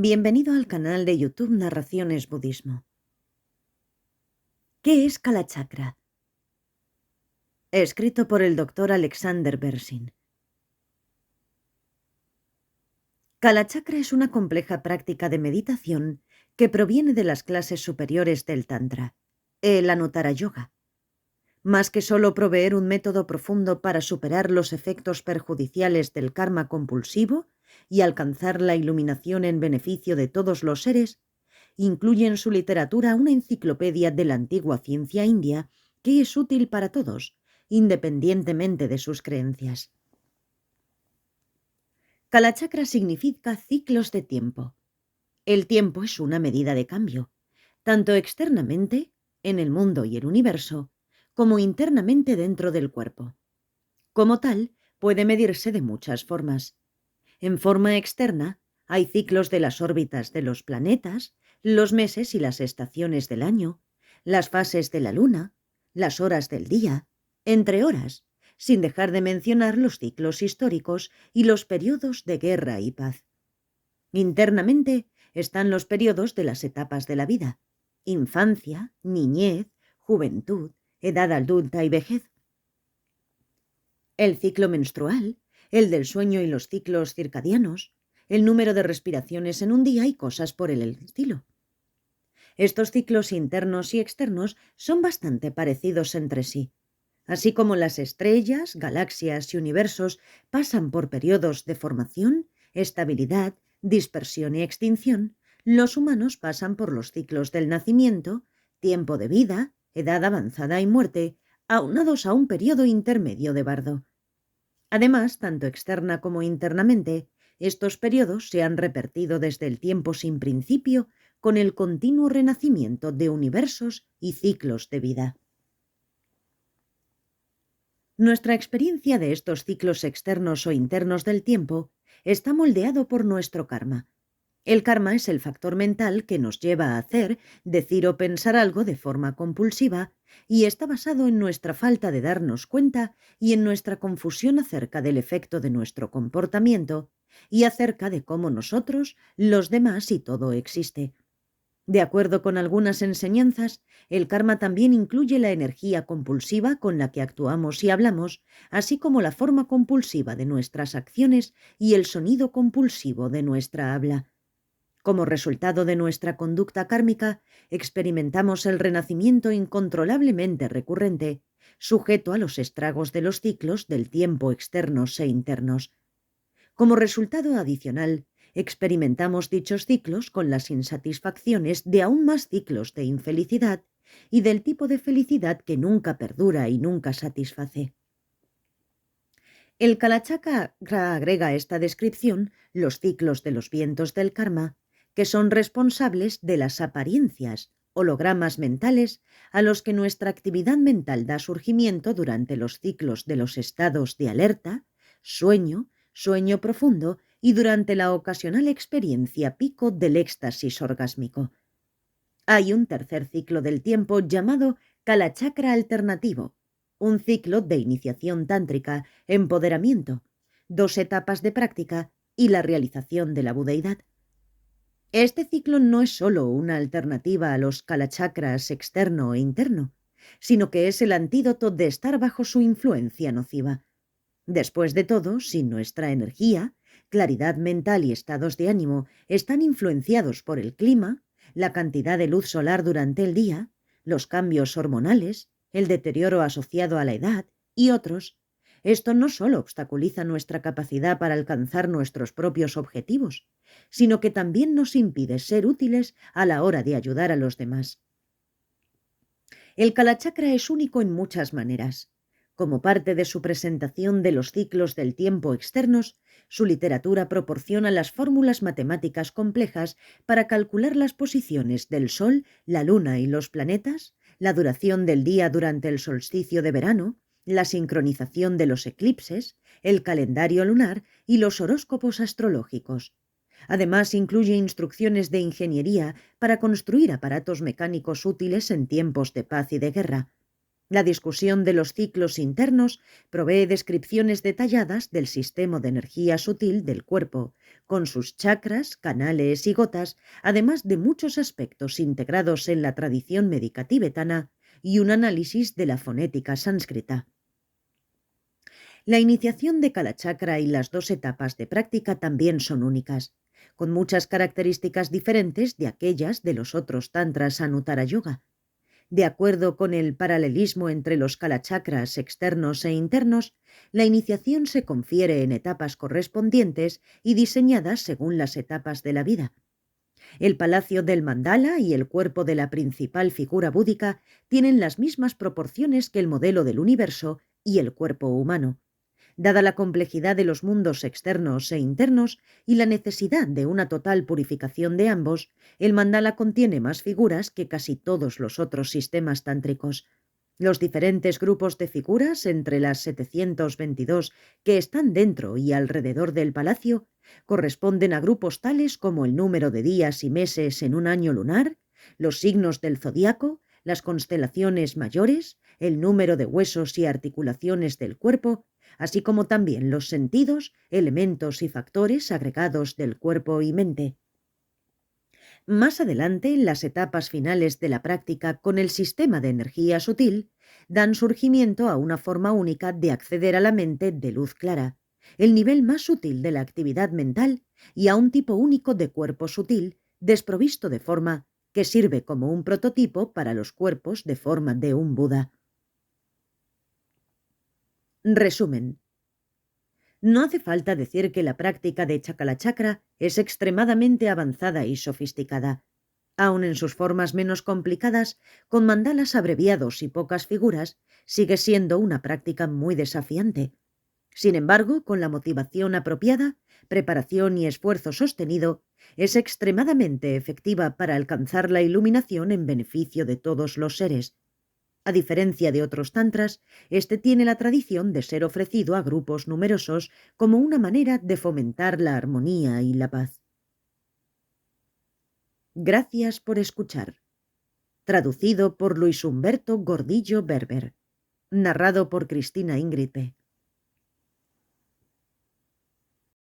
Bienvenido al canal de YouTube Narraciones Budismo. ¿Qué es Kalachakra? Escrito por el Dr. Alexander Berzin. Kalachakra es una compleja práctica de meditación que proviene de las clases superiores del Tantra, el Anuttara Yoga. Más que solo proveer un método profundo para superar los efectos perjudiciales del karma compulsivo y alcanzar la iluminación en beneficio de todos los seres, incluye en su literatura una enciclopedia de la antigua ciencia india que es útil para todos, independientemente de sus creencias. Kalachakra significa ciclos de tiempo. El tiempo es una medida de cambio, tanto externamente, en el mundo y el universo, como internamente dentro del cuerpo. Como tal, puede medirse de muchas formas. En forma externa, hay ciclos de las órbitas de los planetas, los meses y las estaciones del año, las fases de la luna, las horas del día, entre horas, sin dejar de mencionar los ciclos históricos y los periodos de guerra y paz. Internamente están los periodos de las etapas de la vida: infancia, niñez, juventud, edad adulta y vejez. El ciclo menstrual, el del sueño y los ciclos circadianos, el número de respiraciones en un día y cosas por el estilo. Estos ciclos internos y externos son bastante parecidos entre sí. Así como las estrellas, galaxias y universos pasan por periodos de formación, estabilidad, dispersión y extinción, los humanos pasan por los ciclos del nacimiento, tiempo de vida, edad avanzada y muerte, aunados a un periodo intermedio de bardo. Además, tanto externa como internamente, estos periodos se han repetido desde el tiempo sin principio con el continuo renacimiento de universos y ciclos de vida. Nuestra experiencia de estos ciclos externos o internos del tiempo está moldeado por nuestro karma. El karma es el factor mental que nos lleva a hacer, decir o pensar algo de forma compulsiva y está basado en nuestra falta de darnos cuenta y en nuestra confusión acerca del efecto de nuestro comportamiento y acerca de cómo nosotros, los demás y todo existe. De acuerdo con algunas enseñanzas, el karma también incluye la energía compulsiva con la que actuamos y hablamos, así como la forma compulsiva de nuestras acciones y el sonido compulsivo de nuestra habla. Como resultado de nuestra conducta kármica, experimentamos el renacimiento incontrolablemente recurrente, sujeto a los estragos de los ciclos del tiempo externos e internos. Como resultado adicional, experimentamos dichos ciclos con las insatisfacciones de aún más ciclos de infelicidad y del tipo de felicidad que nunca perdura y nunca satisface. El Kalachakra agrega a esta descripción los ciclos de los vientos del karma, que son responsables de las apariencias, hologramas mentales, a los que nuestra actividad mental da surgimiento durante los ciclos de los estados de alerta, sueño, sueño profundo y durante la ocasional experiencia pico del éxtasis orgásmico. Hay un tercer ciclo del tiempo llamado Kalachakra alternativo, un ciclo de iniciación tántrica, empoderamiento, 2 etapas de práctica y la realización de la budeidad. Este ciclo no es solo una alternativa a los kalachakras externo e interno, sino que es el antídoto de estar bajo su influencia nociva. Después de todo, si nuestra energía, claridad mental y estados de ánimo están influenciados por el clima, la cantidad de luz solar durante el día, los cambios hormonales, el deterioro asociado a la edad y otros, esto no solo obstaculiza nuestra capacidad para alcanzar nuestros propios objetivos, sino que también nos impide ser útiles a la hora de ayudar a los demás. El Kalachakra es único en muchas maneras. Como parte de su presentación de los ciclos del tiempo externos, su literatura proporciona las fórmulas matemáticas complejas para calcular las posiciones del Sol, la Luna y los planetas, la duración del día durante el solsticio de verano, la sincronización de los eclipses, el calendario lunar y los horóscopos astrológicos. Además, incluye instrucciones de ingeniería para construir aparatos mecánicos útiles en tiempos de paz y de guerra. La discusión de los ciclos internos provee descripciones detalladas del sistema de energía sutil del cuerpo, con sus chakras, canales y gotas, además de muchos aspectos integrados en la tradición médica tibetana y un análisis de la fonética sánscrita. La iniciación de Kalachakra y las dos etapas de práctica también son únicas, con muchas características diferentes de aquellas de los otros tantras Anuttara Yoga. De acuerdo con el paralelismo entre los kalachakras externos e internos, la iniciación se confiere en etapas correspondientes y diseñadas según las etapas de la vida. El palacio del mandala y el cuerpo de la principal figura búdica tienen las mismas proporciones que el modelo del universo y el cuerpo humano. Dada la complejidad de los mundos externos e internos y la necesidad de una total purificación de ambos, el mandala contiene más figuras que casi todos los otros sistemas tántricos. Los diferentes grupos de figuras, entre las 722 que están dentro y alrededor del palacio, corresponden a grupos tales como el número de días y meses en un año lunar, los signos del zodiaco, las constelaciones mayores, el número de huesos y articulaciones del cuerpo, así como también los sentidos, elementos y factores agregados del cuerpo y mente. Más adelante, las etapas finales de la práctica con el sistema de energía sutil dan surgimiento a una forma única de acceder a la mente de luz clara, el nivel más sutil de la actividad mental, y a un tipo único de cuerpo sutil desprovisto de forma que sirve como un prototipo para los cuerpos de forma de un Buda. Resumen. No hace falta decir que la práctica de Chakalachakra es extremadamente avanzada y sofisticada. Aun en sus formas menos complicadas, con mandalas abreviados y pocas figuras, sigue siendo una práctica muy desafiante. Sin embargo, con la motivación apropiada, preparación y esfuerzo sostenido, es extremadamente efectiva para alcanzar la iluminación en beneficio de todos los seres. A diferencia de otros tantras, este tiene la tradición de ser ofrecido a grupos numerosos como una manera de fomentar la armonía y la paz. Gracias por escuchar. Traducido por Luis Humberto Gordillo Berber. Narrado por Cristina Ingrid P.